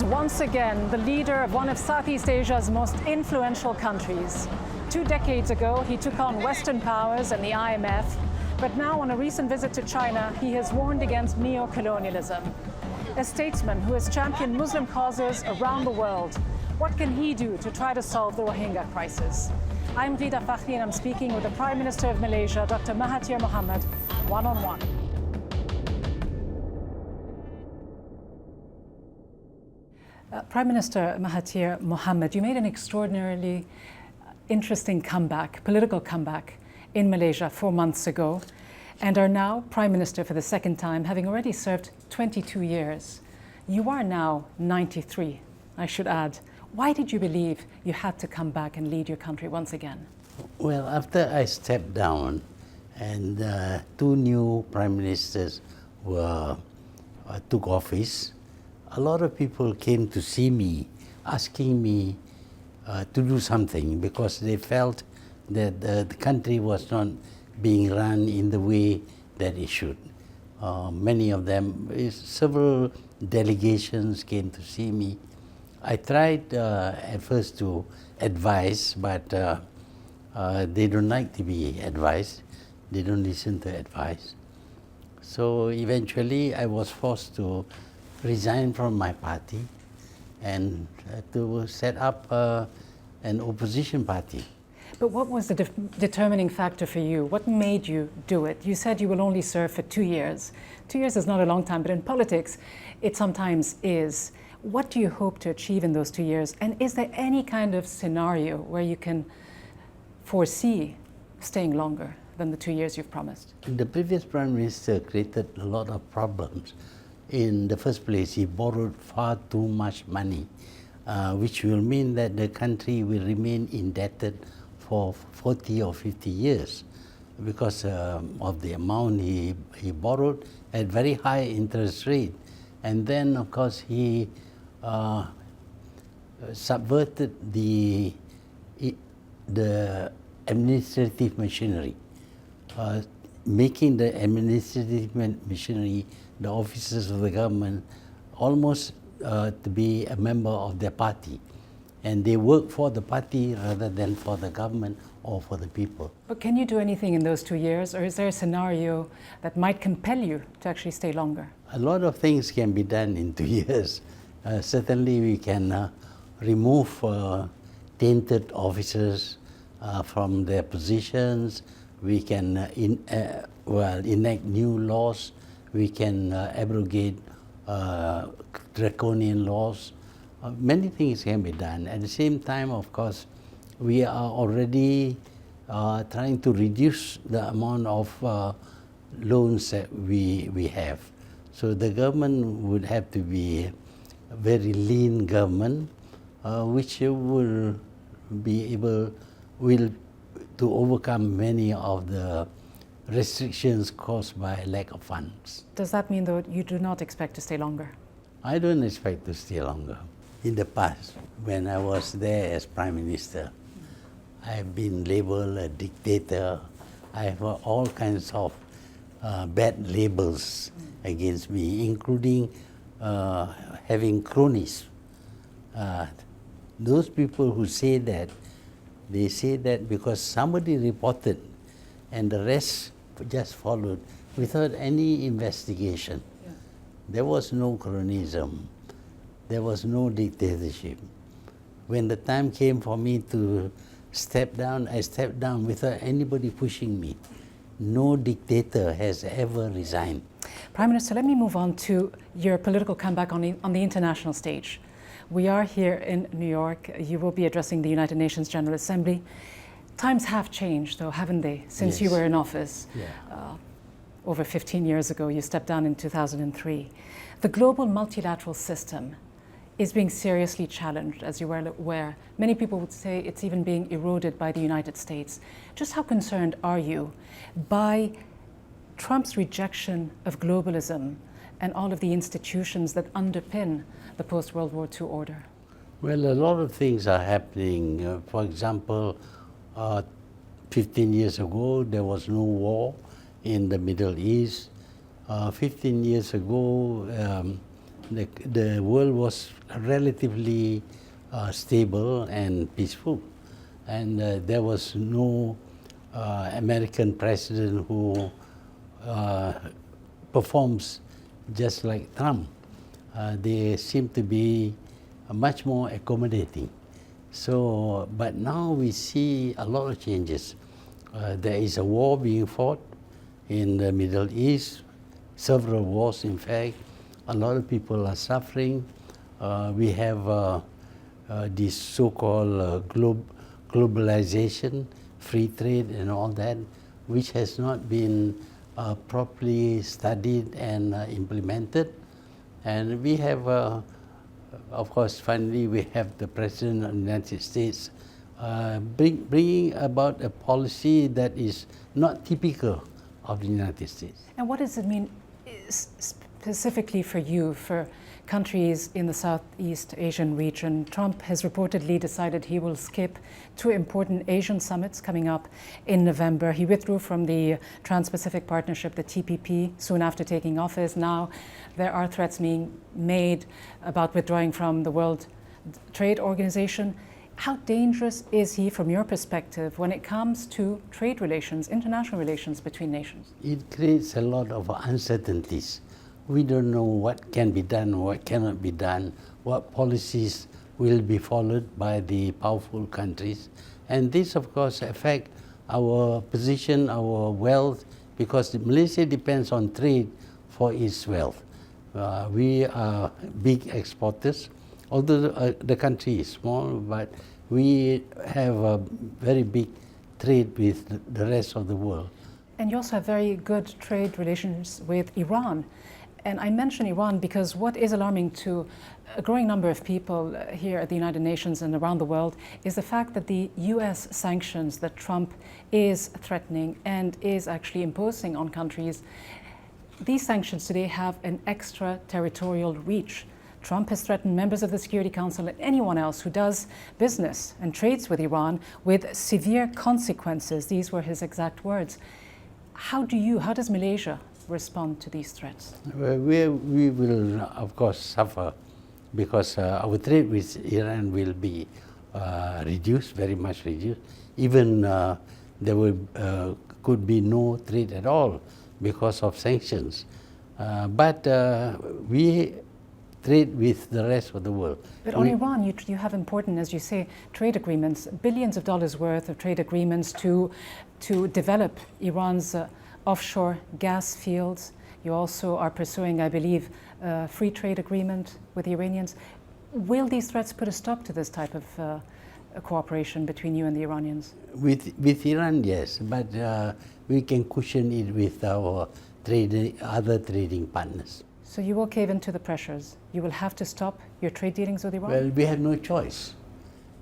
is once again the leader of one of Southeast Asia's most influential countries. 2 decades ago, he took on Western powers and the IMF, but now on a recent visit to China, he has warned against neo-colonialism. A statesman who has championed Muslim causes around the world, what can he do to try to solve the Rohingya crisis? I'm Ghida Fakhry, and I'm speaking with the Prime Minister of Malaysia, Dr. Mahathir Mohamad, one-on-one. Prime Minister Mahathir Mohamad, you made an extraordinarily interesting comeback, political comeback in Malaysia 4 months ago, and are now Prime Minister for the second time, having already served 22 years. You are now 93, I should add. Why did you believe you had to come back and lead your country once again? Well, after I stepped down and 2 new Prime Ministers took office, a lot of people came to see me, asking me to do something because they felt that the country was not being run in the way that it should. Many of them, several delegations came to see me. I tried at first to advise, but they don't like to be advised. They don't listen to advice. So eventually I was forced to resign from my party and to set up an opposition party. But what was the determining factor for you? What made you do it? You said you will only serve for 2 years. 2 years is not a long time, but in politics, it sometimes is. What do you hope to achieve in those 2 years? And is there any kind of scenario where you can foresee staying longer than the 2 years you've promised? The previous Prime Minister created a lot of problems. In the first place, he borrowed far too much money, which will mean that the country will remain indebted for 40 or 50 years because of the amount he borrowed at very high interest rate. And then, of course, he subverted the administrative machinery, making the administrative machinery, the officers of the government, almost to be a member of their party. And they work for the party rather than for the government or for the people. But can you do anything in those 2 years, or is there a scenario that might compel you to actually stay longer? A lot of things can be done in 2 years. Certainly we can remove tainted officers from their positions. We can enact new laws. We can abrogate draconian laws. Many things can be done. At the same time, of course, we are already trying to reduce the amount of loans that we have. So the government would have to be a very lean government, which will be able to overcome many of the restrictions caused by lack of funds. Does that mean, though, you do not expect to stay longer? I don't expect to stay longer. In the past, when I was there as Prime Minister, I've been labeled a dictator. I have all kinds of bad labels against me, including having cronies. Those people who say that, they say that because somebody reported and the rest just followed without any investigation. Yeah. There was no cronyism. There was no dictatorship. When the time came for me to step down, I stepped down without anybody pushing me. No dictator has ever resigned. Prime Minister, let me move on to your political comeback on the international stage. We are here in New York. You will be addressing the United Nations General Assembly. Times have changed, though, haven't they, since Yes. you were in office? Yeah. Over 15 years ago. You stepped down in 2003. The global multilateral system is being seriously challenged, as you are aware. Many people would say it's even being eroded by the United States. Just how concerned are you by Trump's rejection of globalism and all of the institutions that underpin the post-World War II order? Well, a lot of things are happening. For example, 15 years ago, there was no war in the Middle East. 15 years ago, the world was relatively stable and peaceful. And there was no American president who performs just like Trump. They seem to be much more accommodating. So, but now we see a lot of changes. There is a war being fought in the Middle East, several wars in fact. A lot of people are suffering. We have this so-called globalization, free trade and all that, which has not been properly studied and implemented. And we have, of course, finally we have the President of the United States bringing about a policy that is not typical of the United States. And what does it mean specifically for you, for countries in the Southeast Asian region? Trump has reportedly decided he will skip two important Asian summits coming up in November. He withdrew from the Trans-Pacific Partnership, the TPP, soon after taking office. Now there are threats being made about withdrawing from the World Trade Organization. How dangerous is he from your perspective when it comes to trade relations, international relations between nations? It creates a lot of uncertainties. We don't know what can be done, what cannot be done, what policies will be followed by the powerful countries. And this, of course, affects our position, our wealth, because Malaysia depends on trade for its wealth. We are big exporters, although the country is small, but we have a very big trade with the rest of the world. And you also have very good trade relations with Iran. And I mention Iran because what is alarming to a growing number of people here at the United Nations and around the world is the fact that the US sanctions that Trump is threatening and is actually imposing on countries, these sanctions today have an extraterritorial reach. Trump has threatened members of the Security Council and anyone else who does business and trades with Iran with severe consequences. These were his exact words. How does Malaysia respond to these threats? Well, we will, of course, suffer because our trade with Iran will be reduced, very much reduced. Even there could be no trade at all because of sanctions. But we trade with the rest of the world. But on Iran, you have important, as you say, trade agreements, billions of dollars worth of trade agreements to develop Iran's offshore gas fields. You also are pursuing, I believe, a free trade agreement with the Iranians. Will these threats put a stop to this type of cooperation between you and the Iranians? With Iran, yes, but we can cushion it with our other trading partners. So you will cave into the pressures. You will have to stop your trade dealings with Iran? Well, we have no choice.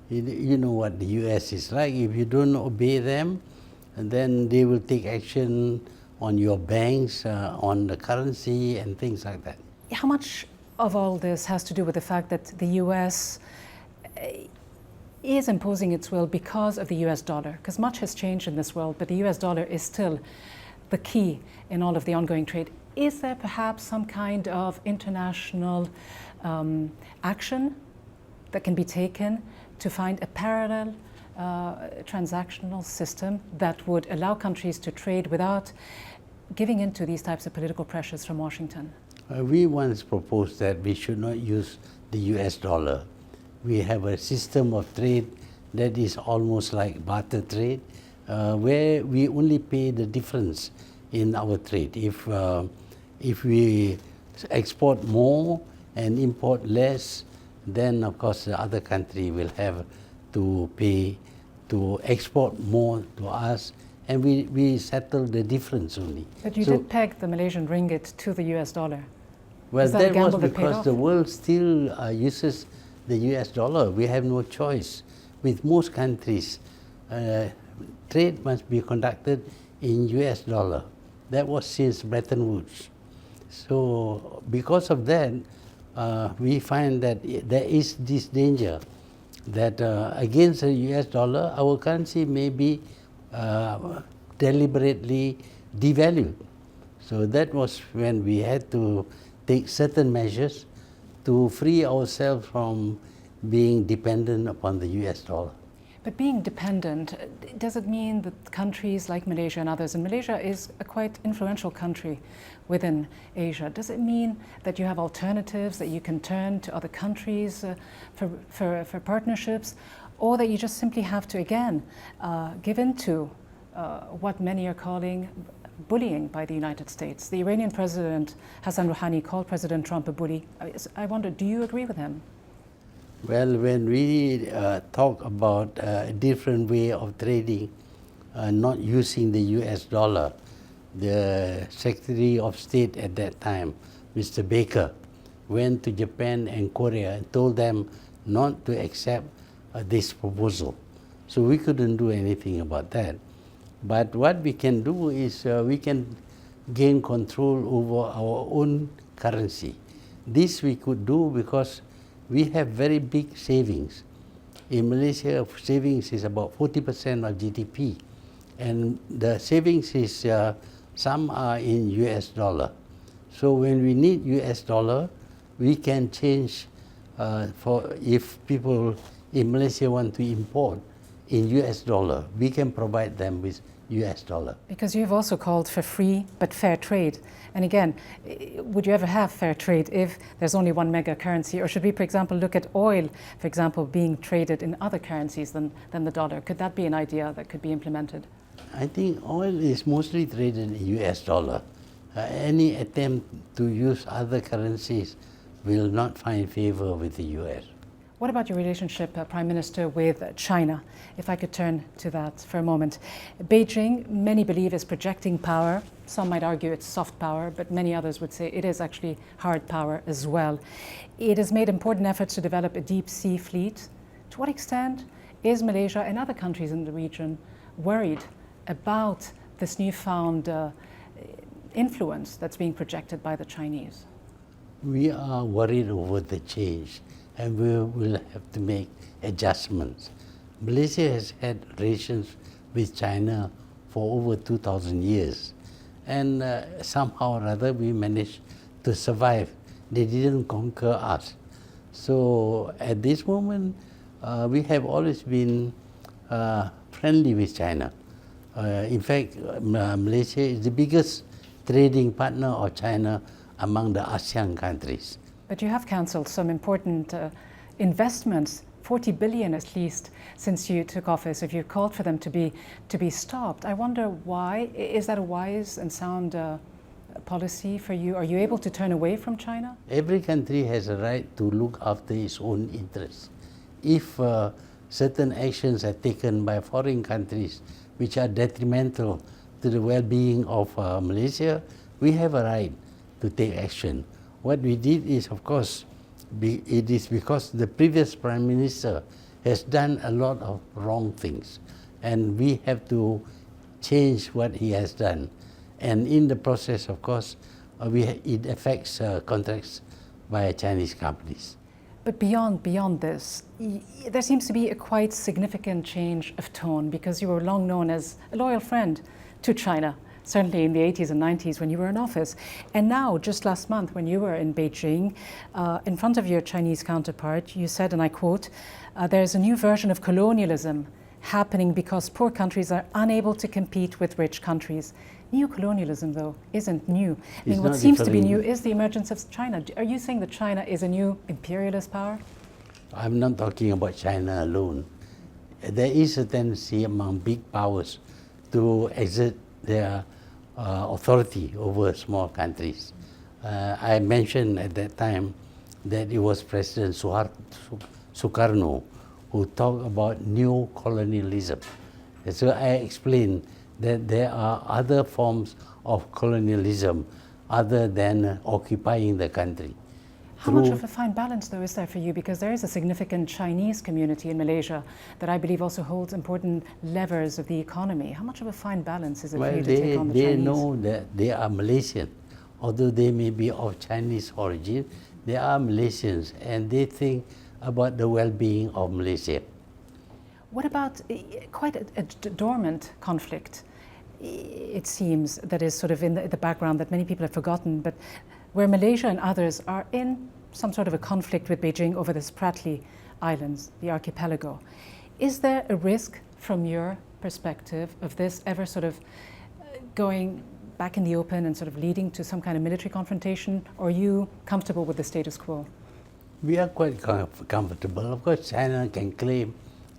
You know what the US is like. If you don't obey them, then they will take action on your banks, on the currency and things like that. How much of all this has to do with the fact that the US is imposing its will because of the US dollar? Because much has changed in this world, but the US dollar is still the key in all of the ongoing trade. Is there perhaps some kind of international action that can be taken to find a parallel transactional system that would allow countries to trade without giving in to these types of political pressures from Washington? We once proposed that we should not use the US dollar. We have a system of trade that is almost like barter trade, where we only pay the difference in our trade. If we export more and import less, then of course the other country will have to pay to export more to us, and we settle the difference only. But you did peg the Malaysian ringgit to the US dollar. Well, that was because the world still uses the US dollar. We have no choice. With most countries, trade must be conducted in US dollar. That was since Bretton Woods. So because of that, we find that there is this danger that against the US dollar, our currency may be deliberately devalued. So that was when we had to take certain measures to free ourselves from being dependent upon the US dollar. But being dependent, does it mean that countries like Malaysia and others, and Malaysia is a quite influential country within Asia, does it mean that you have alternatives, that you can turn to other countries for partnerships, or that you just simply have to, again, give in to what many are calling bullying by the United States? The Iranian President Hassan Rouhani called President Trump a bully. I wonder, do you agree with him? Well, when we talk about a different way of trading, not using the US dollar, the Secretary of State at that time, Mr. Baker, went to Japan and Korea and told them not to accept this proposal. So we couldn't do anything about that. But what we can do is we can gain control over our own currency. This we could do because we have very big savings. In Malaysia, savings is about 40% of GDP. And the savings is, some are in US dollar. So when we need US dollar, we can change if people in Malaysia want to import in US dollar, we can provide them with US dollar. Because you've also called for free but fair trade. And again, would you ever have fair trade if there's only one mega currency? Or should we, for example, look at oil, for example, being traded in other currencies than the dollar? Could that be an idea that could be implemented? I think oil is mostly traded in US dollar. Any attempt to use other currencies will not find favor with the US. What about your relationship, Prime Minister, with China? If I could turn to that for a moment. Beijing, many believe, is projecting power. Some might argue it's soft power, but many others would say it is actually hard power as well. It has made important efforts to develop a deep sea fleet. To what extent is Malaysia and other countries in the region worried about this newfound influence that's being projected by the Chinese? We are worried over the change, and we will have to make adjustments. Malaysia has had relations with China for over 2,000 years, and somehow or other we managed to survive. They didn't conquer us. So at this moment, we have always been friendly with China. In fact, Malaysia is the biggest trading partner of China among the ASEAN countries. But you have counselled some important investments, 40 billion at least, since you took office. If you called for them to be stopped, I wonder why. Is that a wise and sound policy for you? Are you able to turn away from China? Every country has a right to look after its own interests. If certain actions are taken by foreign countries which are detrimental to the well-being of Malaysia, we have a right to take action. What we did is, of course, it is because the previous Prime Minister has done a lot of wrong things, and we have to change what he has done. And in the process, of course, it affects contracts by Chinese companies. But beyond this, there seems to be a quite significant change of tone, because you were long known as a loyal friend to China, certainly in the 80s and 90s when you were in office. And now, just last month, when you were in Beijing, in front of your Chinese counterpart, you said, and I quote, "There's a new version of colonialism happening because poor countries are unable to compete with rich countries." Neo-colonialism, though, isn't new. I mean, what seems to be new is the emergence of China. Are you saying that China is a new imperialist power? I'm not talking about China alone. There is a tendency among big powers to exert their authority over small countries. I mentioned at that time that it was President Sukarno who talked about new colonialism. And so I explained that there are other forms of colonialism other than occupying the country. How much of a fine balance, though, is there for you? Because there is a significant Chinese community in Malaysia that I believe also holds important levers of the economy. How much of a fine balance is it for you to take on the Chinese? They know that they are Malaysian. Although they may be of Chinese origin, they are Malaysians, and they think about the well-being of Malaysia. What about quite a dormant conflict, it seems, that is sort of in the background that many people have forgotten, but where Malaysia and others are in some sort of a conflict with Beijing over the Spratly Islands, the archipelago. Is there a risk from your perspective of this ever sort of going back in the open and sort of leading to some kind of military confrontation, or are you comfortable with the status quo? We are quite comfortable. Of course, China can claim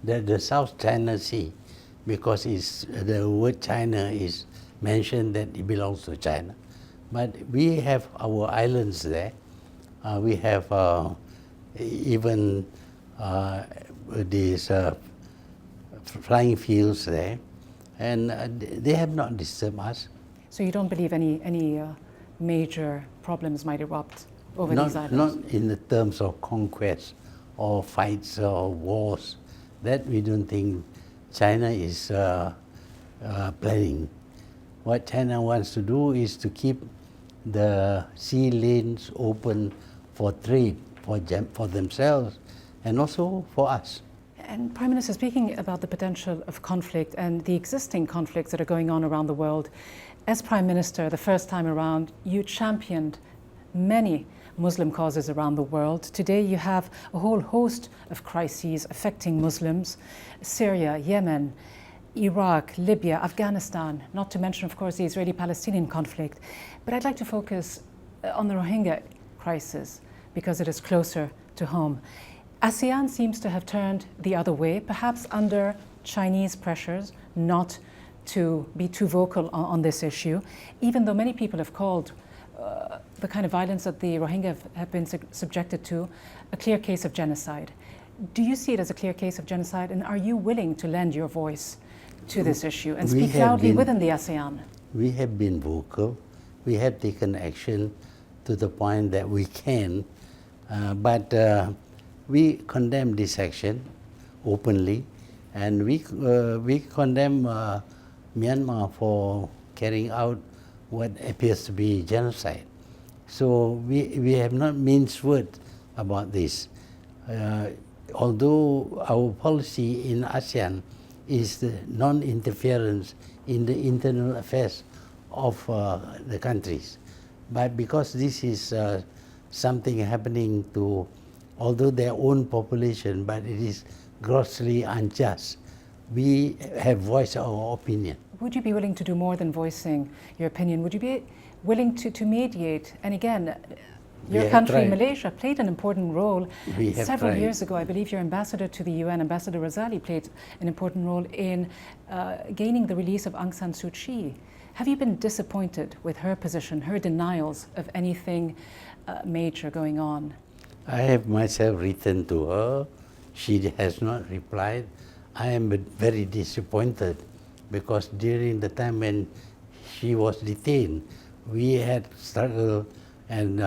that the South China Sea, because the word China is mentioned, that it belongs to China. But we have our islands there. We have even these flying fields there, and they have not disturbed us. So you don't believe any major problems might erupt over these islands? Not in the terms of conquest or fights or wars. That we don't think China is planning. What China wants to do is to keep the sea lanes open for trade, for themselves, and also for us. And Prime Minister, speaking about the potential of conflict and the existing conflicts that are going on around the world, as Prime Minister, the first time around, you championed many Muslim causes around the world. Today you have a whole host of crises affecting Muslims: Syria, Yemen, Iraq, Libya, Afghanistan, not to mention, of course, the Israeli-Palestinian conflict. But I'd like to focus on the Rohingya crisis because it is closer to home. ASEAN seems to have turned the other way, perhaps under Chinese pressures not to be too vocal on this issue, even though many people have called the kind of violence that the Rohingya have been subjected to a clear case of genocide. Do you see it as a clear case of genocide, and are you willing to lend your voice to this issue and speak loudly within the ASEAN? We have been vocal. We have taken action to the point that we can, but we condemn this action openly, and we condemn Myanmar for carrying out what appears to be genocide. So we have not minced words about this. Although our policy in ASEAN is the non-interference in the internal affairs of the countries, but because this is something happening to, although their own population, but it is grossly unjust, we have voiced our opinion. Would you be willing to do more than voicing your opinion? Would you be willing to mediate? And again, your country, Malaysia, played an important role. Several years ago, I believe your ambassador to the UN, Ambassador Razali, played an important role in gaining the release of Aung San Suu Kyi. Have you been disappointed with her position, her denials of anything major going on? I have myself written to her. She has not replied. I am very disappointed because during the time when she was detained, we had struggled and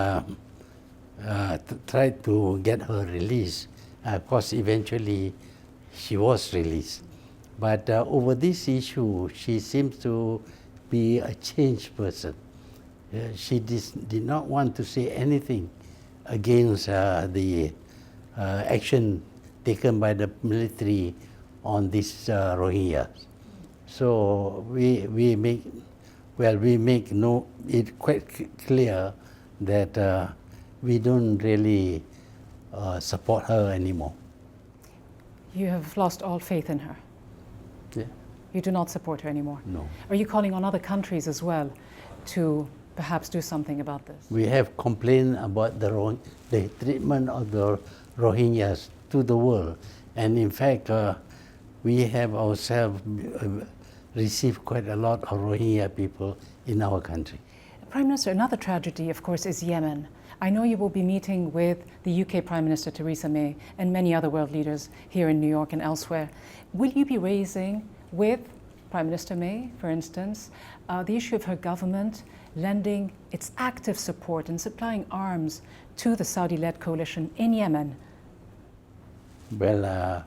tried to get her released. Of course, eventually she was released. But over this issue, she seems to be a changed person. She did not want to say anything against the action taken by the military on these Rohingyas. So we make it quite clear that we don't really support her anymore. You have lost all faith in her? Yeah. You do not support her anymore? No. Are you calling on other countries as well to perhaps do something about this? We have complained about the treatment of the Rohingyas to the world. And in fact, we have ourselves received quite a lot of Rohingya people in our country. Prime Minister, another tragedy, of course, is Yemen. I know you will be meeting with the UK Prime Minister Theresa May and many other world leaders here in New York and elsewhere. Will you be raising with Prime Minister May, for instance, the issue of her government lending its active support and supplying arms to the Saudi-led coalition in Yemen? Well,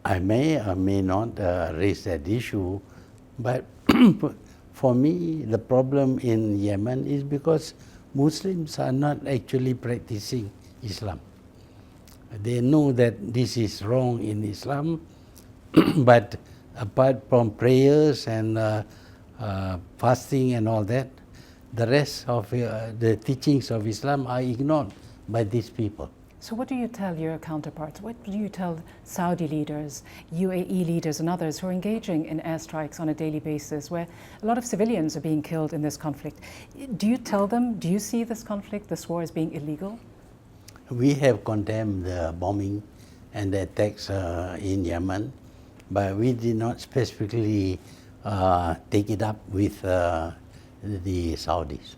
I may or may not raise that issue, but for me, the problem in Yemen is because Muslims are not actually practicing Islam. They know that this is wrong in Islam, but apart from prayers and fasting and all that, the rest of the teachings of Islam are ignored by these people. So what do you tell your counterparts? What do you tell Saudi leaders, UAE leaders and others who are engaging in airstrikes on a daily basis where a lot of civilians are being killed in this conflict? Do you tell them, do you see this conflict, this war as being illegal? We have condemned the bombing and the attacks in Yemen, but we did not specifically take it up with the Saudis.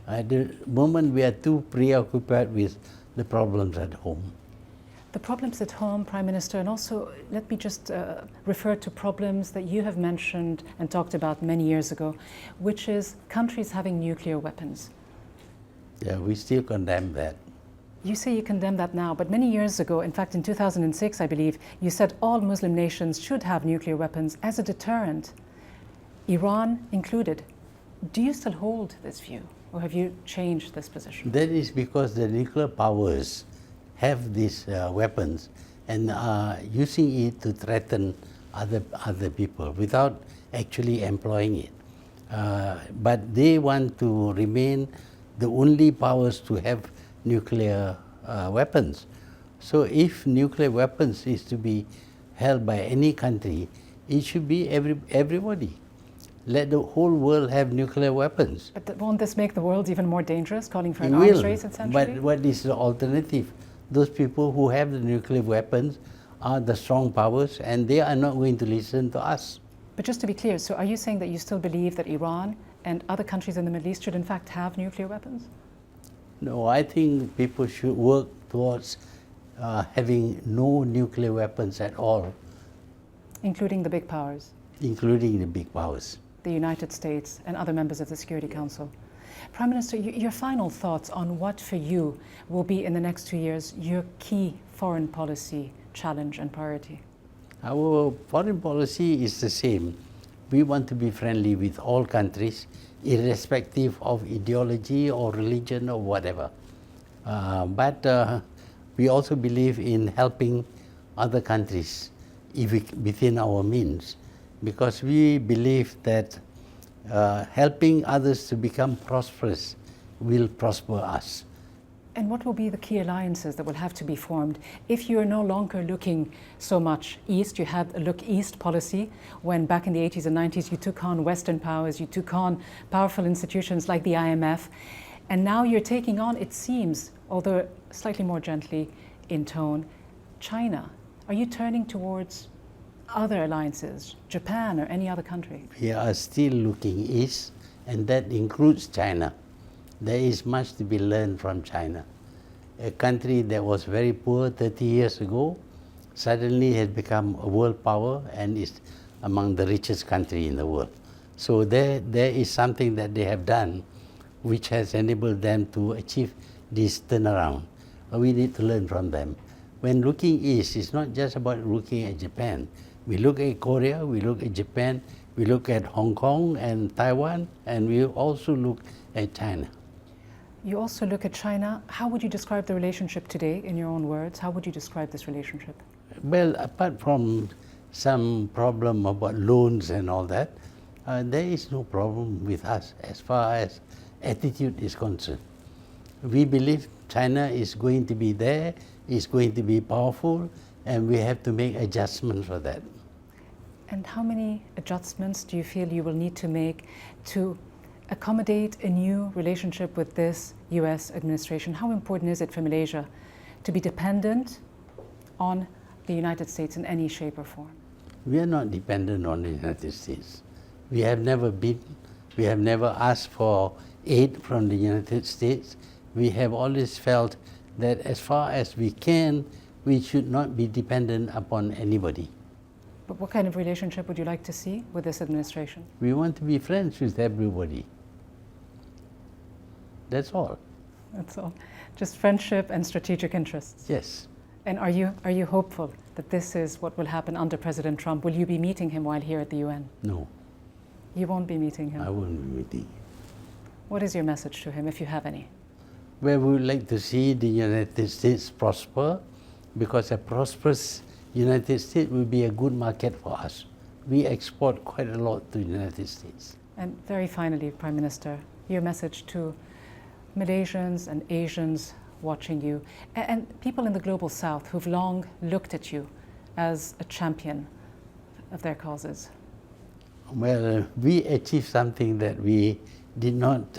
At the moment, we are too preoccupied with the problems at home. The problems at home, Prime Minister, and also let me just refer to problems that you have mentioned and talked about many years ago, which is countries having nuclear weapons. Yeah, we still condemn that. You say you condemn that now, but many years ago, in fact in 2006 I believe, you said all Muslim nations should have nuclear weapons as a deterrent, Iran included. Do you still hold this view, or have you changed this position? That is because the nuclear powers have these weapons and are using it to threaten other people without actually employing it. But they want to remain the only powers to have nuclear weapons. So if nuclear weapons is to be held by any country, it should be everybody. Let the whole world have nuclear weapons. But won't this make the world even more dangerous, calling for It an will, arms race essentially? but what is the alternative? Those people who have the nuclear weapons are the strong powers and they are not going to listen to us. But just to be clear, so are you saying that you still believe that Iran and other countries in the Middle East should in fact have nuclear weapons? No, I think people should work towards having no nuclear weapons at all. Including the big powers? Including the big powers. The United States and other members of the Security Council. Prime Minister, your final thoughts on what for you will be in the next 2 years your key foreign policy challenge and priority? Our foreign policy is the same. We want to be friendly with all countries, irrespective of ideology or religion or whatever. But we also believe in helping other countries within our means, because we believe that helping others to become prosperous will prosper us. And what will be the key alliances that will have to be formed if you are no longer looking so much east? You had a look east policy when back in the 80s and 90s you took on Western powers, you took on powerful institutions like the IMF, and now you're taking on, it seems, although slightly more gently in tone, China. Are you turning towards other alliances, Japan or any other country? We are still looking east, and that includes China. There is much to be learned from China. A country that was very poor 30 years ago suddenly has become a world power and is among the richest countries in the world. So there is something that they have done which has enabled them to achieve this turnaround. We need to learn from them. When looking east, it's not just about looking at Japan. We look at Korea, we look at Japan, we look at Hong Kong and Taiwan, and we also look at China. You also look at China. How would you describe the relationship today, in your own words? How would you describe this relationship? Well, apart from some problem about loans and all that, there is no problem with us as far as attitude is concerned. We believe China is going to be there, is going to be powerful, and we have to make adjustments for that. And how many adjustments do you feel you will need to make to accommodate a new relationship with this US administration? How important is it for Malaysia to be dependent on the United States in any shape or form? We are not dependent on the United States. We have never asked for aid from the United States. We have always felt that as far as we can, we should not be dependent upon anybody. But what kind of relationship would you like to see with this administration? We want to be friends with everybody. That's all. That's all. Just friendship and strategic interests. Yes. And are you hopeful that this is what will happen under President Trump? Will you be meeting him while here at the UN? No. You won't be meeting him? I won't be meeting. What is your message to him, if you have any? Well, we would like to see the United States prosper, because a prosperous United States will be a good market for us. We export quite a lot to the United States. And very finally, Prime Minister, your message to Malaysians and Asians watching you, and people in the Global South who've long looked at you as a champion of their causes? Well, we achieved something that we did not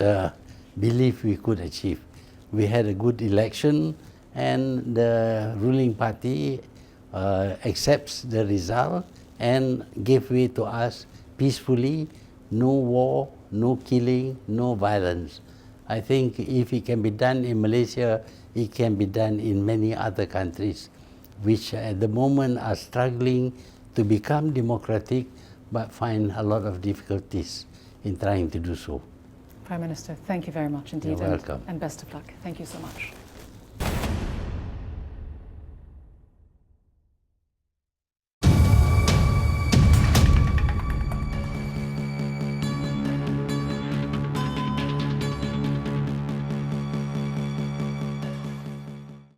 believe we could achieve. We had a good election, and the ruling party accepts the result and gave way to us peacefully. No war, no killing, no violence. I think if it can be done in Malaysia, it can be done in many other countries, which at the moment are struggling to become democratic, but find a lot of difficulties in trying to do so. Prime Minister, thank you very much indeed. You're welcome. And best of luck. Thank you so much.